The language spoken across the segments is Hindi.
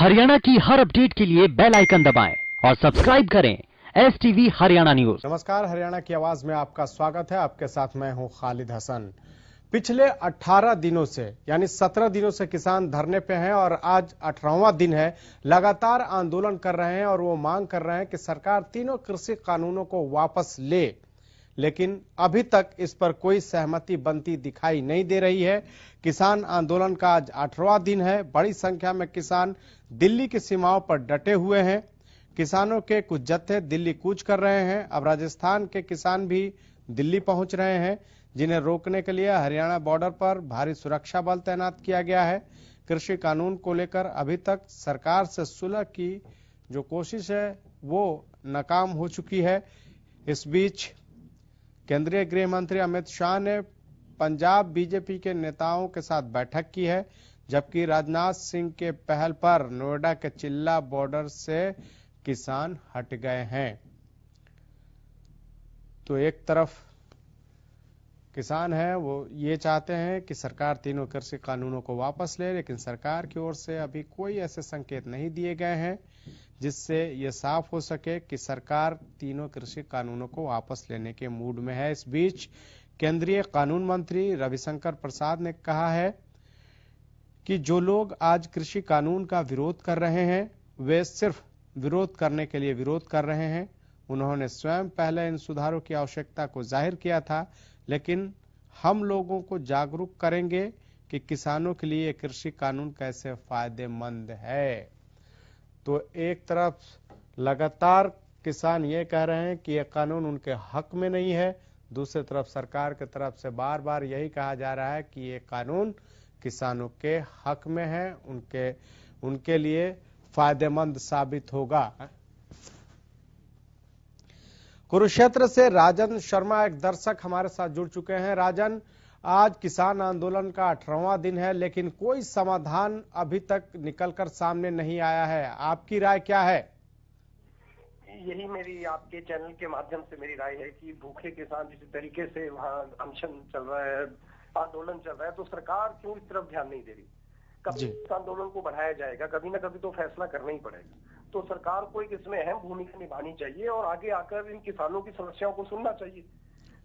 हरियाणा की हर अपडेट के लिए बेल आइकन दबाएं और सब्सक्राइब करें STV हरियाणा न्यूज। नमस्कार, हरियाणा की आवाज में आपका स्वागत है। आपके साथ मैं हूं खालिद हसन। पिछले 18 दिनों से यानी 17 दिनों से किसान धरने पे हैं और आज 18वां दिन है। लगातार आंदोलन कर रहे हैं और वो मांग कर रहे हैं कि सरकार तीनों कृषि कानूनों को वापस ले, लेकिन अभी तक इस पर कोई सहमति बनती दिखाई नहीं दे रही है। किसान आंदोलन का आज 18वां दिन है। बड़ी संख्या में किसान दिल्ली की सीमाओं पर डटे हुए हैं। किसानों के कुछ जत्थे दिल्ली कूच कर रहे हैं। अब राजस्थान के किसान भी दिल्ली पहुंच रहे हैं, जिन्हें रोकने के लिए हरियाणा बॉर्डर पर भारी सुरक्षा बल तैनात किया गया है। कृषि कानून को लेकर अभी तक सरकार से सुलह की जो कोशिश है वो नाकाम हो चुकी है। इस बीच केंद्रीय गृह मंत्री अमित शाह ने पंजाब बीजेपी के नेताओं के साथ बैठक की है, जबकि राजनाथ सिंह के पहल पर नोएडा के चिल्ला बॉर्डर से किसान हट गए हैं। तो एक तरफ किसान है वो ये चाहते हैं कि सरकार तीनों कृषि कानूनों को वापस ले, लेकिन सरकार की ओर से अभी कोई ऐसे संकेत नहीं दिए गए हैं जिससे ये साफ हो सके कि सरकार तीनों कृषि कानूनों को वापस लेने के मूड में है। इस बीच केंद्रीय कानून मंत्री रविशंकर प्रसाद ने कहा है कि जो लोग आज कृषि कानून का विरोध कर रहे हैं वे सिर्फ विरोध करने के लिए विरोध कर रहे हैं। उन्होंने स्वयं पहले इन सुधारों की आवश्यकता को जाहिर किया था, लेकिन हम लोगों को जागरूक करेंगे कि किसानों के लिए कृषि कानून कैसे फायदेमंद है। तो एक तरफ लगातार किसान ये कह रहे हैं कि यह कानून उनके हक में नहीं है, दूसरी तरफ सरकार की तरफ से बार बार यही कहा जा रहा है कि ये कानून किसानों के हक में है, उनके लिए फायदेमंद साबित होगा। कुरुक्षेत्र से राजन शर्मा एक दर्शक हमारे साथ जुड़ चुके हैं। राजन, आज किसान आंदोलन का 18वां दिन है, लेकिन कोई समाधान अभी तक निकलकर सामने नहीं आया है। आपकी राय क्या है? यही मेरी आपके चैनल के माध्यम से मेरी राय है कि भूखे किसान जिस तरीके से वहाँ अनशन चल रहा है, आंदोलन चल रहा है, तो सरकार क्यों इस तरफ ध्यान नहीं दे रही? कभी इस आंदोलन को बढ़ाया जाएगा, कभी ना कभी तो फैसला करना ही पड़ेगा। तो सरकार को एक इसमें अहम भूमिका निभानी चाहिए और आगे आकर इन किसानों की समस्याओं को सुनना चाहिए।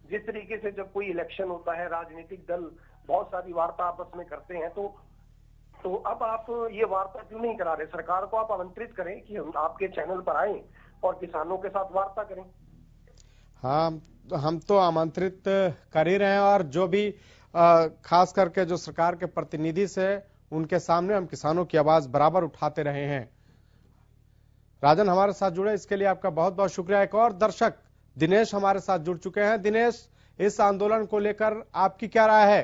जिस तरीके से जब कोई इलेक्शन होता है, राजनीतिक दल बहुत सारी वार्ता आपस में करते हैं, तो अब आप ये वार्ता क्यों नहीं करा रहे? सरकार को आप आमंत्रित करें कि हम आपके चैनल पर आए और किसानों के साथ वार्ता करें। हाँ, हम तो आमंत्रित कर ही रहे हैं और जो भी खास करके जो सरकार के प्रतिनिधि से उनके सामने हम किसानों की आवाज बराबर उठाते रहे हैं। राजन हमारे साथ जुड़े इसके लिए आपका बहुत बहुत शुक्रिया। एक और दर्शक दिनेश हमारे साथ जुड़ चुके हैं। दिनेश, इस आंदोलन को लेकर आपकी क्या राय है?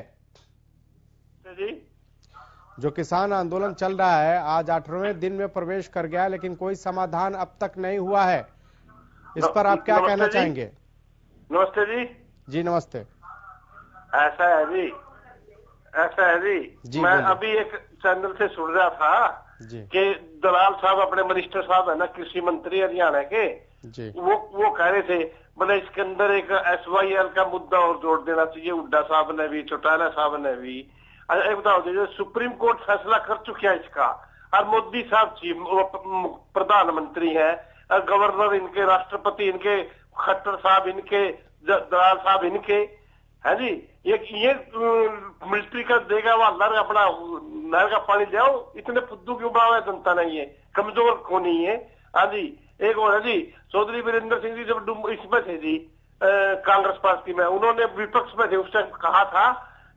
जी, जो किसान आंदोलन चल रहा है आज 18वें दिन में प्रवेश कर गया, लेकिन कोई समाधान अब तक नहीं हुआ है, इस पर आप क्या कहना चाहेंगे? नमस्ते जी। जी नमस्ते। ऐसा है जी, मैं अभी एक चैनल से सुन रहा था कि दलाल साहब अपने मिनिस्टर साहब है ना, कृषि मंत्री हरियाणा के जी, वो कह रहे थे मतलब इसके अंदर एक SYL का मुद्दा और जोड़ देना चाहिए। हुड्डा साहब ने भी, चौटाला साहब ने भी। एक बताओ दीजिए, सुप्रीम कोर्ट फैसला कर चुका है इसका, और मोदी साहब चीफ प्रधानमंत्री है, और गवर्नर इनके, राष्ट्रपति इनके, खट्टर साहब इनके, दलाल साहब इनके है जी। ये मिलिट्री का देगा वाला अपना नहर का पानी जाओ, इतने फुद्दू क्यों बनाया जनता ने? ये कमजोर क्यों नहीं है? हाँ जी। एक और है जी, चौधरी वीरेंद्र सिंह जी जब इसमें थे जी कांग्रेस पार्टी में, उन्होंने विपक्ष में थे उस टाइम कहा था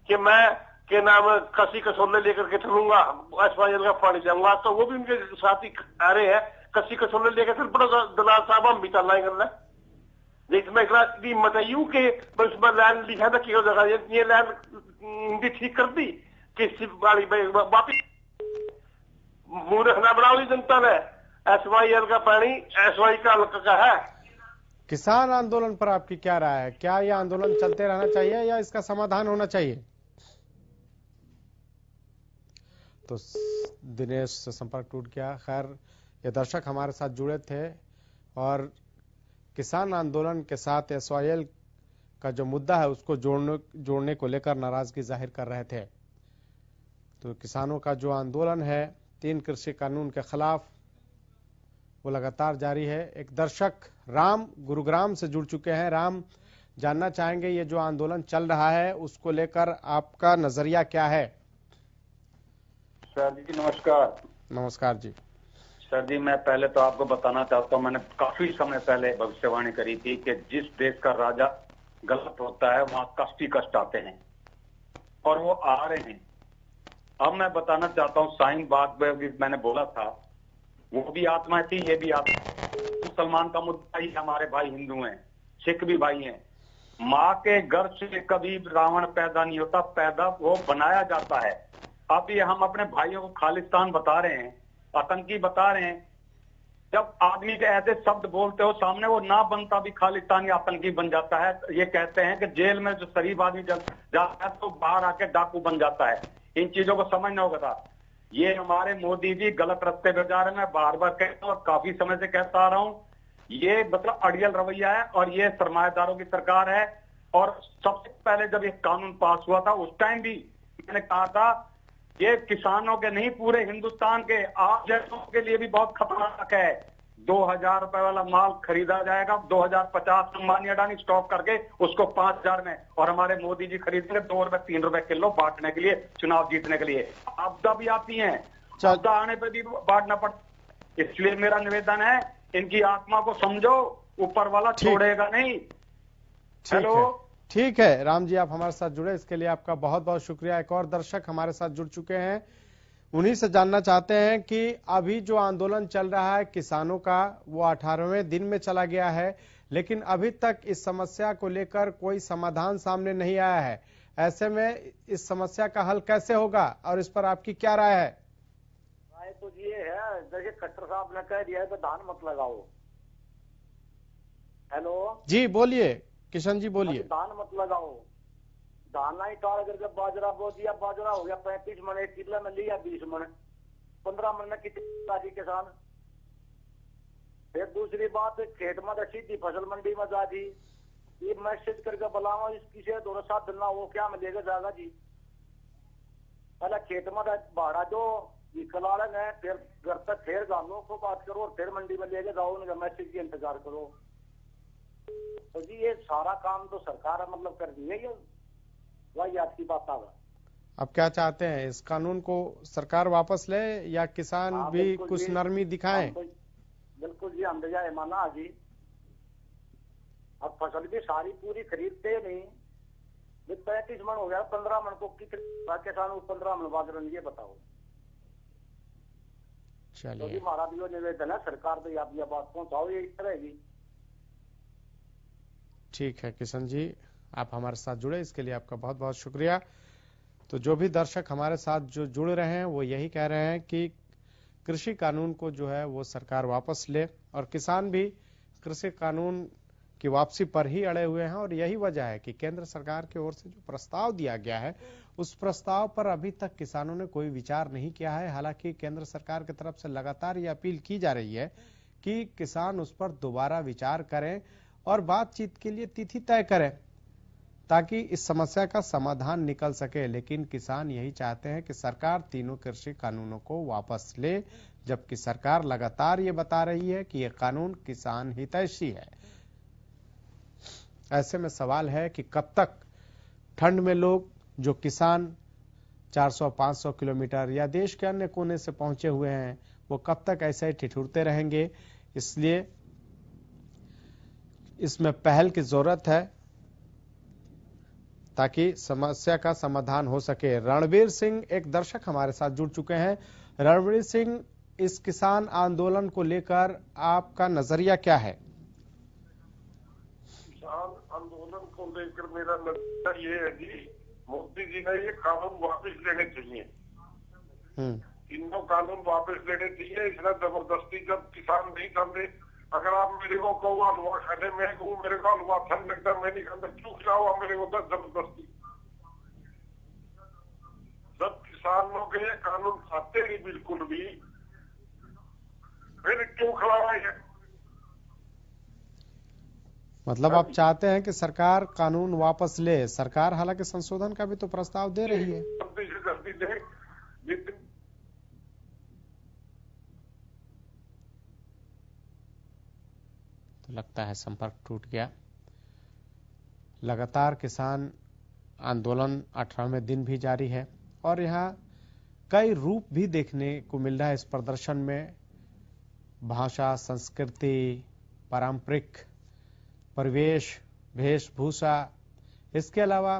कि मैं के नाम कसी कसौले लेकर के चलूंगा, SYL का पानी जाऊंगा। तो वो भी उनके साथ ही आ रहे हैं, कसी कसौले लेकर चल पड़ा दलाल साहब, हम भी चलना है। इसमें हिम्मत है यूं के उसमें लैंड लिखा था कि ये लैंड ठीक कर दी कि वापिस मूर्ख ना बनाओ जनता ने। SYL का पानी SY का हल्का का है। किसान आंदोलन पर आपकी क्या राय है? क्या यह आंदोलन चलते रहना चाहिए या इसका समाधान होना चाहिए? तो दिनेश से संपर्क टूट गया। खैर, ये दर्शक हमारे साथ जुड़े थे और किसान आंदोलन के साथ SYL का जो मुद्दा है उसको जोड़ने को लेकर नाराजगी जाहिर कर रहे थे। तो किसानों का जो आंदोलन है 3 कृषि कानून के खिलाफ वो लगातार जारी है। एक दर्शक राम गुरुग्राम से जुड़ चुके हैं। राम, जानना चाहेंगे ये जो आंदोलन चल रहा है उसको लेकर आपका नजरिया क्या है? सर जी नमस्कार। नमस्कार जी। सर जी मैं पहले तो आपको बताना चाहता हूँ, मैंने काफी समय पहले भविष्यवाणी करी थी कि जिस देश का राजा गलत होता है वहां कष्ट ही कष्ट आते हैं और वो आ रहे हैं। अब मैं बताना चाहता हूँ, शाहीन बाग में भी मैंने बोला था, वो भी आत्मा थी, ये भी आत्मा। मुसलमान का मुद्दा ही, हमारे भाई हिंदू हैं, सिख भी भाई हैं। माँ के गर्भ से कभी रावण पैदा नहीं होता, पैदा वो बनाया जाता है। अब ये हम अपने भाइयों को खालिस्तान बता रहे हैं, आतंकी बता रहे हैं। जब आदमी के ऐसे शब्द बोलते हो सामने, वो ना बनता भी खालिस्तानी आतंकी बन जाता है। ये कहते हैं कि जेल में जो शरीफ आदमी जाता है तो बाहर आके डाकू बन जाता है। इन चीजों को समझना होगा था। ये हमारे मोदी जी गलत रास्ते पे जा रहे हैं। मैं बार बार कहता हूँ और काफी समय से कहता आ रहा हूँ, ये मतलब अड़ियल रवैया है और ये सरमाएदारों की सरकार है। और सबसे पहले जब ये कानून पास हुआ था उस टाइम भी मैंने कहा था ये किसानों के नहीं, पूरे हिंदुस्तान के आप जैसों के लिए भी बहुत खतरनाक है। 2000 रुपए वाला माल खरीदा जाएगा, 2050 अंबानी अडानी स्टॉक करके उसको 5000 में, और हमारे मोदी जी खरीदेंगे 2 रुपए 3 रुपए किलो बांटने के लिए, चुनाव जीतने के लिए। आपदा भी आती है, आपदा आने पर भी बांटना पड़ता। इसलिए मेरा निवेदन है, इनकी आत्मा को समझो, ऊपर वाला छोड़ेगा नहीं। हेलो, ठीक है राम जी, आप हमारे साथ जुड़े इसके लिए आपका बहुत बहुत शुक्रिया। एक और दर्शक हमारे साथ जुड़ चुके हैं, उन्हीं से जानना चाहते हैं कि अभी जो आंदोलन चल रहा है किसानों का, वो 18वें दिन में चला गया है, लेकिन अभी तक इस समस्या को लेकर कोई समाधान सामने नहीं आया है। ऐसे में इस समस्या का हल कैसे होगा और इस पर आपकी क्या राय है? राय तो ये है, जैसे खट्टर साहब ने कह दिया है तो धान मत लगाओ। हेलो जी बोलिए, किशन जी बोलिए। धान मत लगाओ, धान नहीं टाल करके बाजरा बो दिया, बाजरा हो गया 35 मन, 1 किलो में लिया 20 मन, 15 मन में कितनी किसान। फिर दूसरी बात, खेत में सीधी फसल मंडी में जा दी, ये मैसेज करके बुलाओ इसकी से दोनों साथ देना, वो क्या मिलेगा जाएगा जी। पहले खेत में भाड़ा दो, कलालन है, फिर घर तक फिर गानों को बात करो और फिर मंडी में लेके जाओ, उनका मैसेज की इंतजार करो। तो जी ये सारा काम तो सरकार मतलब कर दी है, ये वही आज की बात आ। अब क्या चाहते हैं, इस कानून को सरकार वापस ले या किसान भी कुछ नरमी दिखाएं? बिल्कुल जी, हम जाए माना जी। अब फसल भी सारी पूरी खरीदते नहीं, 35 मन हो गया, 15 मन को किसान 15 मन बाजरा, ये बताओ। चलिए, तो हमारा भी निवेदन है, सरकार तो आप ये बात पहुंचाओ, ये इस तरह की। ठीक है किशन जी, आप हमारे साथ जुड़े इसके लिए आपका बहुत बहुत शुक्रिया। तो जो भी दर्शक हमारे साथ जो जुड़ रहे हैं वो यही कह रहे हैं कि कृषि कानून को जो है वो सरकार वापस ले, और किसान भी कृषि कानून की वापसी पर ही अड़े हुए हैं। और यही वजह है कि केंद्र सरकार की ओर से जो प्रस्ताव दिया गया है उस प्रस्ताव पर अभी तक किसानों ने कोई विचार नहीं किया है। हालांकि केंद्र सरकार की तरफ से लगातार ये अपील की जा रही है कि किसान उस पर दोबारा विचार करें और बातचीत के लिए तिथि तय करें ताकि इस समस्या का समाधान निकल सके। लेकिन किसान यही चाहते हैं कि सरकार तीनों कृषि कानूनों को वापस ले, जबकि सरकार लगातार ये बता रही है कि यह कानून किसान हितैषी है। ऐसे में सवाल है कि कब तक ठंड में लोग जो किसान 400-500 किलोमीटर या देश के अन्य कोने से पहुंचे हुए हैं वो कब तक ऐसे ही ठिठुरते रहेंगे। इसलिए इसमें पहल की जरूरत है ताकि समस्या का समाधान हो सके। रणवीर सिंह एक दर्शक हमारे साथ जुड़ चुके हैं। रणवीर सिंह, इस किसान आंदोलन को लेकर आपका नजरिया क्या है? किसान आंदोलन को लेकर मेरा नजरिया ये है जी, मोदी जी ने ये कानून वापस लेने चाहिए। तीनों कानून वापस लेने चाहिए। इसने जबरदस्ती जब किसान नहीं खाते, अगर आप मेरे को कहो हलवा खाने में कहूँ मेरे को हलवा अच्छा नहीं लगता, मैं नहीं खाता, क्यों खिलाओ मेरे को जबरदस्ती। जब किसानों के ये कानून खाते नहीं बिल्कुल भी, फिर क्यों खिलावाएंगे? मतलब आप चाहते हैं कि सरकार कानून वापस ले। सरकार हालांकि संशोधन का भी तो प्रस्ताव दे रही है। जल्दी से जल्दी दे, तो लगता है संपर्क टूट गया। लगातार किसान आंदोलन 18वें दिन भी जारी है और यहाँ कई रूप भी देखने को मिल रहा है। इस प्रदर्शन में भाषा, संस्कृति, पारंपरिक परिवेश, वेशभूषा, इसके अलावा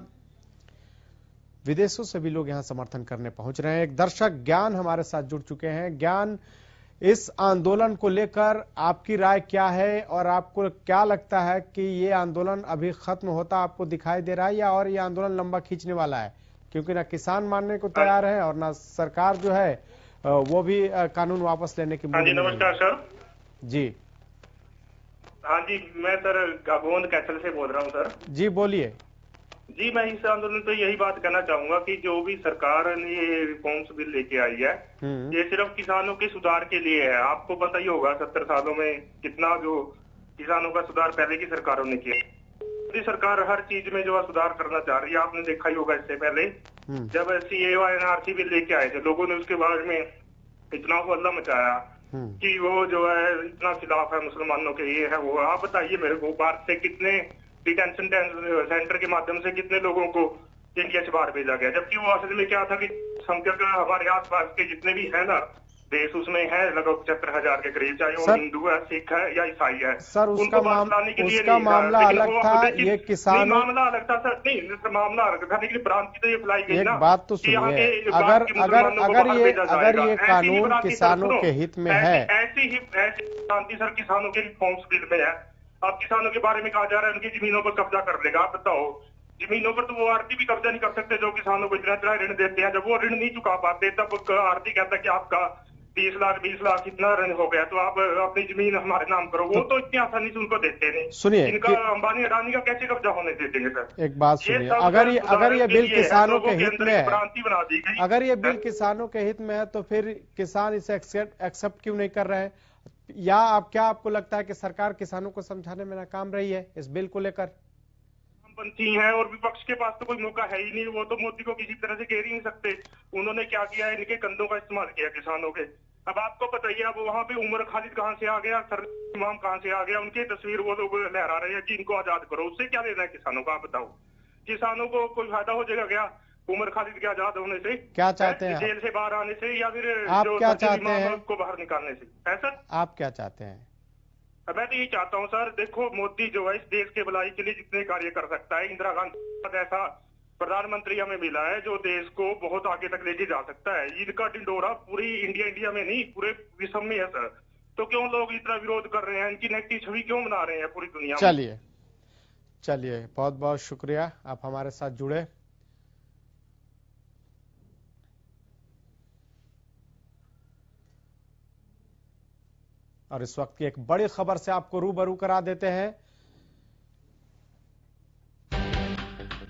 विदेशों से भी लोग यहां समर्थन करने पहुंच रहे हैं। एक दर्शक ज्ञान हमारे साथ जुड़ चुके हैं। ज्ञान, इस आंदोलन को लेकर आपकी राय क्या है और आपको क्या लगता है कि ये आंदोलन अभी खत्म होता आपको दिखाई दे रहा है या और ये आंदोलन लंबा खींचने वाला है? क्योंकि ना किसान मानने को तैयार है और ना सरकार जो है वो भी कानून वापस लेने की। हाँ जी, नमस्कार सर जी। हाँ जी, मैं सर गोंद कैसल से बोल रहा हूँ सर। जी बोलिए। जी, मैं इस आंदोलन पे यही बात कहना चाहूंगा कि जो भी सरकार ने ये रिफॉर्म्स बिल लेके आई है, ये सिर्फ किसानों के सुधार के लिए है। आपको पता ही होगा 70 सालों में कितना जो किसानों का सुधार पहले की सरकारों ने किया। मोदी सरकार हर चीज में जो है सुधार करना चाह रही है। आपने देखा ही होगा इससे पहले जब CAA और NRC बिल लेके आए थे, लोगों ने उसके बारे में इतना हल्ला मचाया कि वो जो है इतना खिलाफ है मुसलमानों के, ये है वो। आप बताइए मेरे को, भारत से कितने डिटेंशन सेंटर के माध्यम से कितने लोगों को इंडिया से बाहर भेजा गया, जबकि वो असल में क्या था कि संख्यक हमारे आसपास के जितने भी है ना देश, उसमें है लगभग 75,000 के करीब, चाहे वो हिंदू है, सिख है या ईसाई है। सर उसका मामला अलग था, ये किसानों मामला अलग था सर। नहीं, मामला अलग था, लेकिन भ्रांति तो ये फैलाई गई ना। एक बात तो सुनिए, अगर ये कानून किसानों के हित में है, ऐसी भ्रांति सर किसानों के रिफॉर्म्स बिल में है। अब किसानों के बारे में कहा जा रहा है उनकी जमीनों पर कब्जा कर लेगा। आप बताओ, जमीनों पर तो वो आरती भी कब्जा नहीं कर सकते जो किसानों को इतना इतना ऋण देते हैं। जब वो ऋण नहीं चुका पाते तब आरती कहता है कि आपका 30 लाख 20 लाख इतना ऋण हो गया तो आप अपनी जमीन हमारे नाम करो। वो तो इतनी आसानी से उनको देते नहीं। सुनिए, इनका अंबानी अडानी का कैसे कब्जा होने देते हैं सर? एक बात सुनिए, अगर ये बिल किसानों के हित में है, भ्रांति बना दी गई। अगर ये बिल किसानों के हित में है तो फिर किसान इसे एक्सेप्ट क्यों नहीं कर रहे हैं? या आपको लगता है कि सरकार किसानों को समझाने में नाकाम रही है इस बिल को लेकर? पंथी है और विपक्ष के पास तो कोई मौका है ही नहीं। वो तो मोदी को किसी तरह से घेर ही नहीं सकते। उन्होंने क्या किया है, इनके कंधों का इस्तेमाल किया किसानों के। अब आपको बताइए, अब वहां पे उमर खालिद कहां से आ गया, सर इमाम कहां से आ गया, उनकी तस्वीर वो लोग लहरा रहे हैं कि इनको आजाद करो। उससे क्या लेना है किसानों का? आप बताओ, किसानों को कोई फायदा हो जाएगा क्या उमर खालिद के आजाद होने से? क्या चाहते हैं जेल से बाहर आने से, या फिर आप क्या चाहते हैं उसको बाहर निकालने से? है सर, आप क्या चाहते हैं? मैं तो यही चाहता हूँ सर, देखो मोदी जो है इस देश के भलाई के लिए जितने कार्य कर सकता है, इंदिरा गांधी ऐसा प्रधानमंत्री हमें मिला है जो देश को बहुत आगे तक लेके जा सकता है। इनका ढिंडोरा पूरी इंडिया में नहीं, पूरे विश्व में है सर। तो क्यों लोग इतना विरोध कर रहे हैं? इनकी नेगेटिव छवि क्यों बना रहे हैं पूरी दुनिया में? चलिए बहुत बहुत शुक्रिया, आप हमारे साथ जुड़े। और इस वक्त की एक बड़ी खबर से आपको रूबरू करा देते हैं।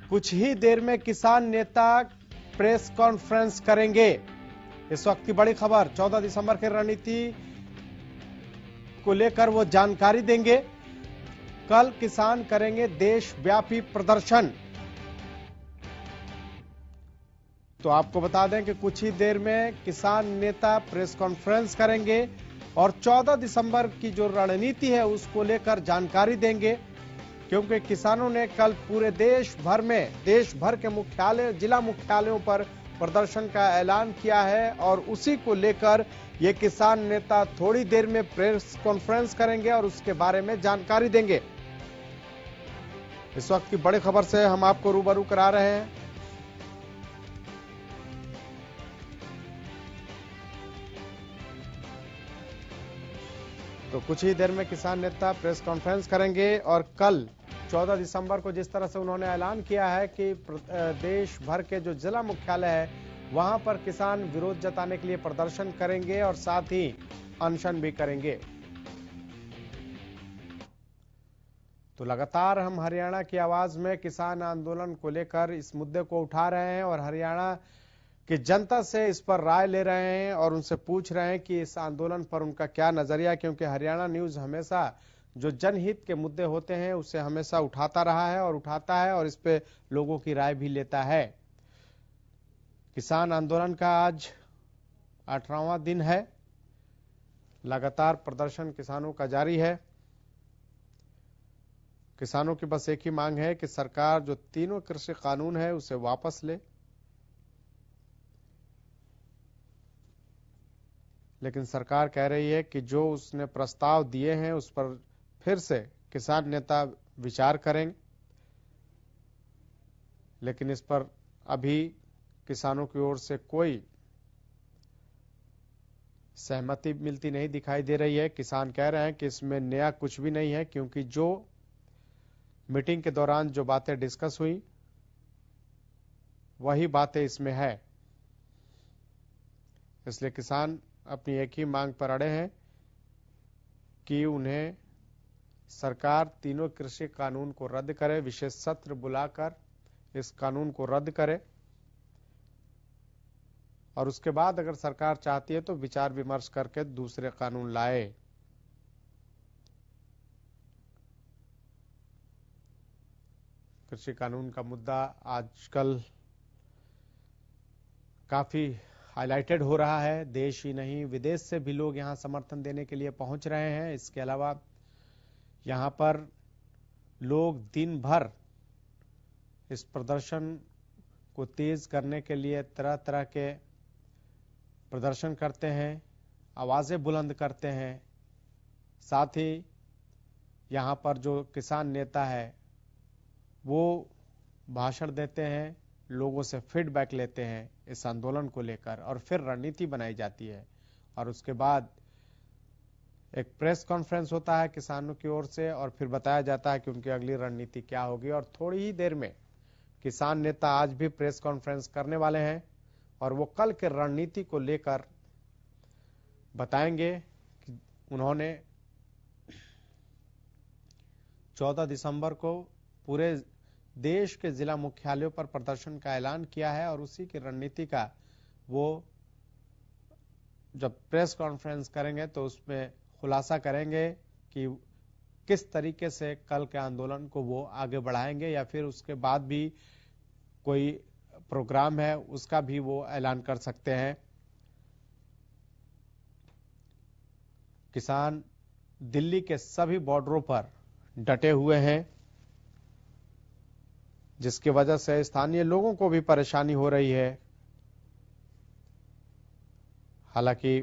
कुछ ही देर में किसान नेता प्रेस कॉन्फ्रेंस करेंगे। इस वक्त की बड़ी खबर, 14 दिसंबर की रणनीति को लेकर वो जानकारी देंगे। कल किसान करेंगे देशव्यापी प्रदर्शन। तो आपको बता दें कि कुछ ही देर में किसान नेता प्रेस कॉन्फ्रेंस करेंगे और 14 दिसंबर की जो रणनीति है उसको लेकर जानकारी देंगे, क्योंकि किसानों ने कल पूरे देश भर के मुख्यालय, जिला मुख्यालयों पर प्रदर्शन का ऐलान किया है और उसी को लेकर ये किसान नेता थोड़ी देर में प्रेस कॉन्फ्रेंस करेंगे और उसके बारे में जानकारी देंगे। इस वक्त की बड़ी खबर से हम आपको रूबरू करा रहे हैं। तो कुछ ही देर में किसान नेता प्रेस कॉन्फ्रेंस करेंगे और कल 14 दिसंबर को जिस तरह से उन्होंने ऐलान किया है कि देश भर के जो जिला मुख्यालय है वहां पर किसान विरोध जताने के लिए प्रदर्शन करेंगे और साथ ही अनशन भी करेंगे। तो लगातार हम हरियाणा की आवाज में किसान आंदोलन को लेकर इस मुद्दे को उठा रहे हैं और हरियाणा कि जनता से इस पर राय ले रहे हैं और उनसे पूछ रहे हैं कि इस आंदोलन पर उनका क्या नजरिया, क्योंकि हरियाणा न्यूज हमेशा जो जनहित के मुद्दे होते हैं उसे हमेशा उठाता रहा है और उठाता है और इस पे लोगों की राय भी लेता है। किसान आंदोलन का आज 18वां दिन है। लगातार प्रदर्शन किसानों का जारी है किसानों की बस एक ही मांग है कि सरकार जो तीनों कृषि कानून है उसे वापस ले, लेकिन सरकार कह रही है कि जो उसने प्रस्ताव दिए हैं उस पर फिर से किसान नेता विचार करेंगे, लेकिन इस पर अभी किसानों की ओर से कोई सहमति मिलती नहीं दिखाई दे रही है। किसान कह रहे हैं कि इसमें नया कुछ भी नहीं है, क्योंकि जो मीटिंग के दौरान जो बातें डिस्कस हुई वही बातें इसमें है। इसलिए किसान अपनी एक ही मांग पर अड़े हैं कि उन्हें सरकार तीनों कृषि कानून को रद्द करे, विशेष सत्र बुलाकर इस कानून को रद्द करे, और उसके बाद अगर सरकार चाहती है तो विचार विमर्श करके दूसरे कानून लाए। कृषि कानून का मुद्दा आजकल काफी हाईलाइटेड हो रहा है। देश ही नहीं विदेश से भी लोग यहां समर्थन देने के लिए पहुंच रहे हैं। इसके अलावा यहां पर लोग दिन भर इस प्रदर्शन को तेज करने के लिए तरह तरह के प्रदर्शन करते हैं, आवाजें बुलंद करते हैं। साथ ही यहां पर जो किसान नेता है वो भाषण देते हैं, लोगों से फीडबैक लेते हैं इस आंदोलन को लेकर, और फिर रणनीति बनाई जाती है। और उसके बाद एक प्रेस कॉन्फ्रेंस होता है किसानों की ओर से, और फिर बताया जाता है कि उनकी अगली रणनीति क्या होगी। और थोड़ी ही देर में किसान नेता आज भी प्रेस कॉन्फ्रेंस करने वाले हैं, और वो कल के रणनीति को लेकर बताएंगे कि उन्होंने 14 दिसंबर को पूरे देश के जिला मुख्यालयों पर प्रदर्शन का ऐलान किया है, और उसी की रणनीति का वो जब प्रेस कॉन्फ्रेंस करेंगे तो उसमें खुलासा करेंगे कि किस तरीके से कल के आंदोलन को वो आगे बढ़ाएंगे, या फिर उसके बाद भी कोई प्रोग्राम है उसका भी वो ऐलान कर सकते हैं। किसान दिल्ली के सभी बॉर्डरों पर डटे हुए हैं, जिसकी वजह से स्थानीय लोगों को भी परेशानी हो रही है। हालांकि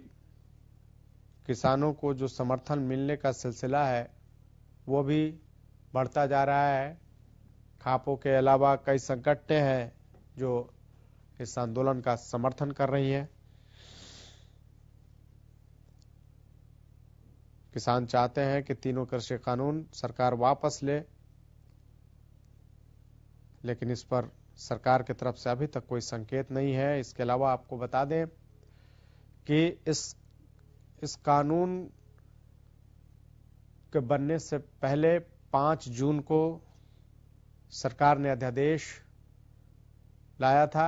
किसानों को जो समर्थन मिलने का सिलसिला है वो भी बढ़ता जा रहा है। खापों के अलावा कई संगठनें हैं जो इस आंदोलन का समर्थन कर रही हैं। किसान चाहते हैं कि तीनों कृषि कानून सरकार वापस ले, लेकिन इस पर सरकार की तरफ से अभी तक कोई संकेत नहीं है। इसके अलावा आपको बता दें कि इस कानून के बनने से पहले 5 जून को सरकार ने अध्यादेश लाया था,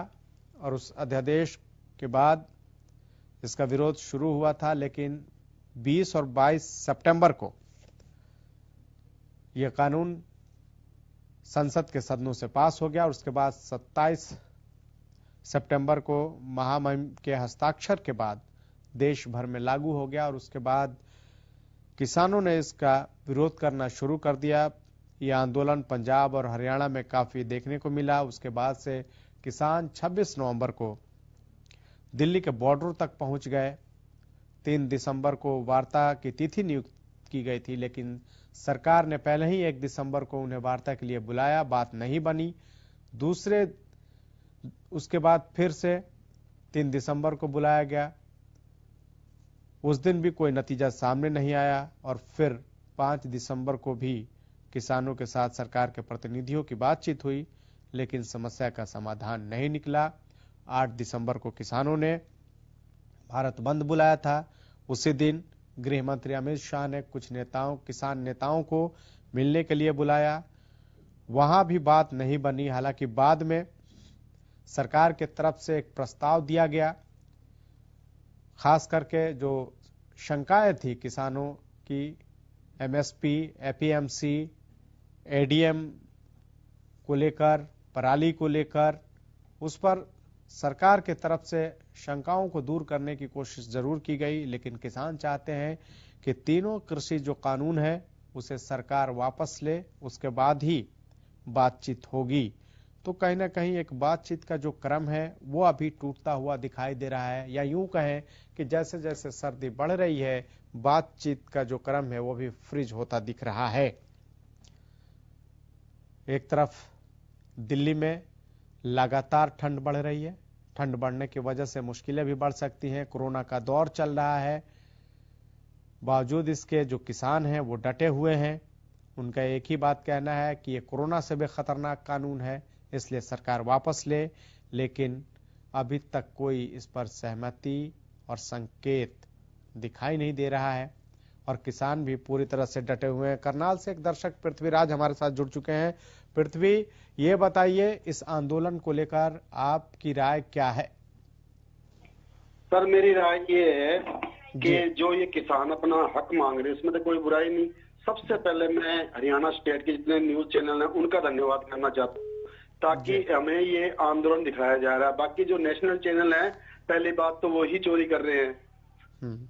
और उस अध्यादेश के बाद इसका विरोध शुरू हुआ था, लेकिन 20 और 22 सितंबर को यह कानून संसद के सदनों से पास हो गया, और उसके बाद 27 सितंबर को महामहिम के हस्ताक्षर के बाद देश भर में लागू हो गया। और उसके बाद किसानों ने इसका विरोध करना शुरू कर दिया। यह आंदोलन पंजाब और हरियाणा में काफी देखने को मिला। उसके बाद से किसान 26 नवंबर को दिल्ली के बॉर्डर तक पहुंच गए। 3 दिसंबर को वार्ता की तिथि नियुक्त की गई थी, लेकिन सरकार ने पहले ही 1 दिसंबर को उन्हें वार्ता के लिए बुलाया, बात नहीं बनी। उसके बाद फिर से 3 दिसंबर को बुलाया गया, उस दिन भी कोई नतीजा सामने नहीं आया। और फिर 5 दिसंबर को भी किसानों के साथ सरकार के प्रतिनिधियों की बातचीत हुई, लेकिन समस्या का समाधान नहीं निकला। 8 दिसंबर को किसानों ने भारत बंद बुलाया था। उसी दिन गृह मंत्री अमित शाह ने कुछ किसान नेताओं को मिलने के लिए बुलाया, वहां भी बात नहीं बनी। हालांकि बाद में सरकार के तरफ से एक प्रस्ताव दिया गया, खास करके जो शंकाएं थी किसानों की एमएसपी, एपीएमसी, एडीएम को लेकर, पराली को लेकर, उस पर सरकार के तरफ से शंकाओं को दूर करने की कोशिश जरूर की गई। लेकिन किसान चाहते हैं कि तीनों कृषि जो कानून है उसे सरकार वापस ले, उसके बाद ही बातचीत होगी। तो कहीं ना कहीं एक बातचीत का जो क्रम है वो अभी टूटता हुआ दिखाई दे रहा है, या यूं कहें कि जैसे जैसे सर्दी बढ़ रही है बातचीत का जो क्रम है वो भी फ्रीज होता दिख रहा है। एक तरफ दिल्ली में लगातार ठंड बढ़ रही है, ठंड बढ़ने की वजह से मुश्किलें भी बढ़ सकती हैं, कोरोना का दौर चल रहा है, बावजूद इसके जो किसान हैं वो डटे हुए हैं। उनका एक ही बात कहना है कि ये कोरोना से भी खतरनाक कानून है, इसलिए सरकार वापस ले, लेकिन अभी तक कोई इस पर सहमति और संकेत दिखाई नहीं दे रहा है और किसान भी पूरी तरह से डटे हुए हैं। करनाल से एक दर्शक पृथ्वीराज हमारे साथ जुड़ चुके हैं। पृथ्वी, ये बताइए इस आंदोलन को लेकर आपकी राय क्या है? सर, मेरी राय ये है कि जो ये किसान अपना हक मांग रहे हैं इसमें तो कोई बुराई नहीं। सबसे पहले मैं हरियाणा स्टेट के जितने न्यूज चैनल हैं उनका धन्यवाद करना चाहता हूँ, ताकि हमें ये आंदोलन दिखाया जा रहा है। बाकी जो नेशनल चैनल है, पहली बात तो वो ही चोरी कर रहे हैं।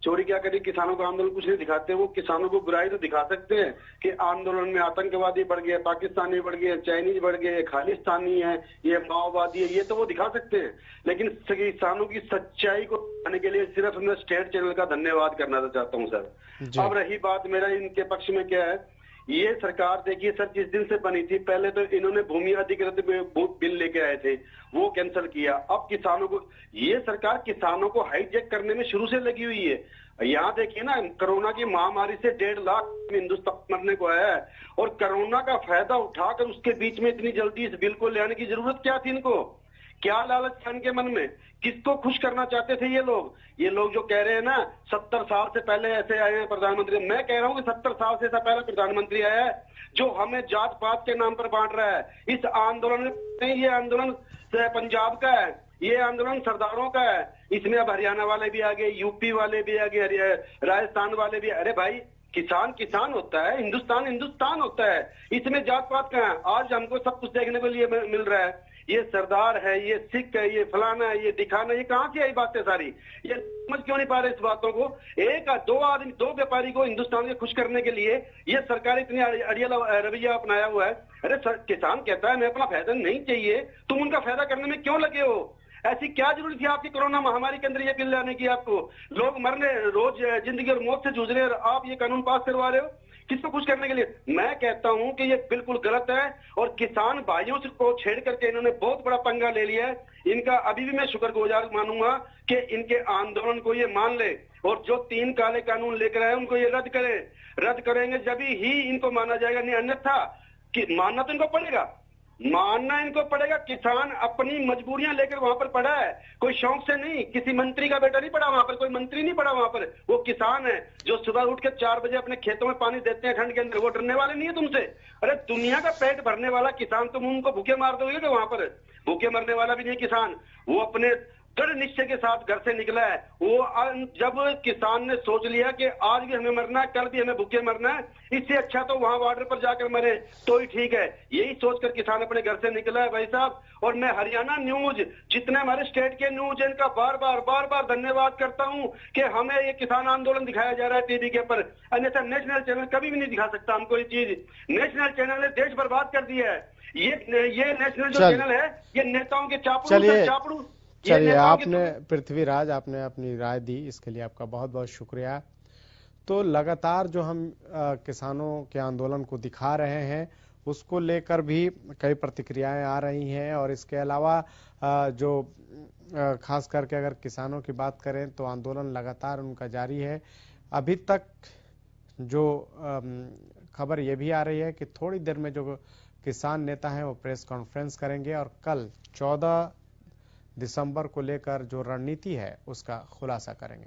चोरी क्या करें, किसानों का आंदोलन कुछ नहीं दिखाते। वो किसानों को बुराई तो दिखा सकते हैं कि आंदोलन में आतंकवादी बढ़ गए, पाकिस्तानी बढ़ गए, चाइनीज बढ़ गए, खालिस्तानी है, ये माओवादी है, ये तो वो दिखा सकते हैं। लेकिन किसानों की सच्चाई को दिखाने के लिए सिर्फ मैं स्टेट चैनल का धन्यवाद करना चाहता हूँ सर। अब रही बात मेरा इनके पक्ष में क्या है, ये सरकार देखिए सर जिस दिन से बनी थी, पहले तो इन्होंने भूमि अधिकृत बिल लेके आए थे, वो कैंसिल किया। अब किसानों को, ये सरकार किसानों को हाईजैक करने में शुरू से लगी हुई है। यहाँ देखिए ना, कोरोना की महामारी से 1.5 लाख हिंदुस्तान मरने को आया है, और कोरोना का फायदा उठाकर उसके बीच में इतनी जल्दी इस बिल को ले आने की जरूरत क्या थी इनको? क्या लालच था इनके मन में? किसको खुश करना चाहते थे ये लोग? ये लोग जो कह रहे हैं ना 70 साल से पहले ऐसे आए हैं प्रधानमंत्री, मैं कह रहा हूँ कि 70 साल से ऐसा पहले प्रधानमंत्री आया है जो हमें जात पात के नाम पर बांट रहा है। इस आंदोलन में, ये आंदोलन पंजाब का है, ये आंदोलन सरदारों का है, इसमें अब हरियाणा वाले भी आ गए, यूपी वाले भी आ गए, राजस्थान वाले भी। अरे भाई, किसान किसान होता है, हिंदुस्तान हिंदुस्तान होता है, इसमें जात पात कहाँ है? आज हमको सब कुछ देखने को लिए मिल रहा है। ये सरदार है, ये सिख है, ये फलाना है, ये दिखाना, ये कहाँ से आई बातें सारी? ये समझ क्यों नहीं पा रहे इस बातों को? एक दो आदमी, दो व्यापारी को हिंदुस्तान के खुश करने के लिए ये सरकार इतनी अड़ियल रवैया अपनाया हुआ है। अरे किसान कहता है मैं अपना फायदा नहीं चाहिए, तुम उनका फायदा करने में क्यों लगे हो? ऐसी क्या जरूरत थी आपकी कोरोना महामारी के अंदर ये बिल लाने की? आपको लोग मरने, रोज जिंदगी और मौत से जूझ रहे हैं, आप ये कानून पास करवा रहे हो किसको खुश करने के लिए? मैं कहता हूं कि ये बिल्कुल गलत है, और किसान भाइयों को छेड़ करके इन्होंने बहुत बड़ा पंगा ले लिया है। इनका अभी भी मैं शुक्रगुजार मानूंगा कि इनके आंदोलन को ये मान ले, और जो 3 काले कानून लेकर आए उनको ये रद्द करें। रद्द करेंगे जब ही इनको माना जाएगा, नहीं अन्यथा कि मानना तो इनको पड़ेगा, मानना इनको पड़ेगा। किसान अपनी मजबूरियां लेकर वहां पर पड़ा है, कोई शौक से नहीं। किसी मंत्री का बेटा नहीं पड़ा वहां पर, कोई मंत्री नहीं पड़ा वहां पर, वो किसान है जो सुबह उठ के 4 बजे अपने खेतों में पानी देते हैं ठंड के अंदर। वो डरने वाले नहीं है तुमसे। अरे दुनिया का पेट भरने वाला किसान, तुम उनको भूखे मार दोगे क्या? वहां पर भूखे मरने वाला भी नहीं किसान, वो अपने दृढ़ निश्चय के साथ घर से निकला है। वो जब किसान ने सोच लिया कि आज भी हमें मरना है, कल भी हमें भूखे मरना है, इससे अच्छा तो वहां बॉर्डर पर जाकर मरे तो ही ठीक है, यही सोचकर किसान अपने घर से निकला है भाई साहब। और मैं हरियाणा न्यूज, जितने हमारे स्टेट के न्यूज है, इनका बार बार धन्यवाद करता हूं कि हमें ये किसान आंदोलन दिखाया जा रहा है टीवी के ऊपर। अन्यथा नेशनल चैनल कभी भी नहीं दिखा सकता हमको ये चीज। नेशनल चैनल ने देश बर्बाद कर दिया है। ये नेशनल जो चैनल है, ये नेताओं के चापड़ू। चलिए, आपने पृथ्वीराज, आपने अपनी राय दी, इसके लिए आपका बहुत बहुत शुक्रिया। तो लगातार जो हम किसानों के आंदोलन को दिखा रहे हैं उसको लेकर भी कई प्रतिक्रियाएं आ रही हैं, और इसके अलावा जो खास करके अगर किसानों की बात करें तो आंदोलन लगातार उनका जारी है। अभी तक जो खबर ये भी आ रही है कि थोड़ी देर में जो किसान नेता हैं वो प्रेस कॉन्फ्रेंस करेंगे और कल 14 दिसंबर को लेकर जो रणनीति है उसका खुलासा करेंगे।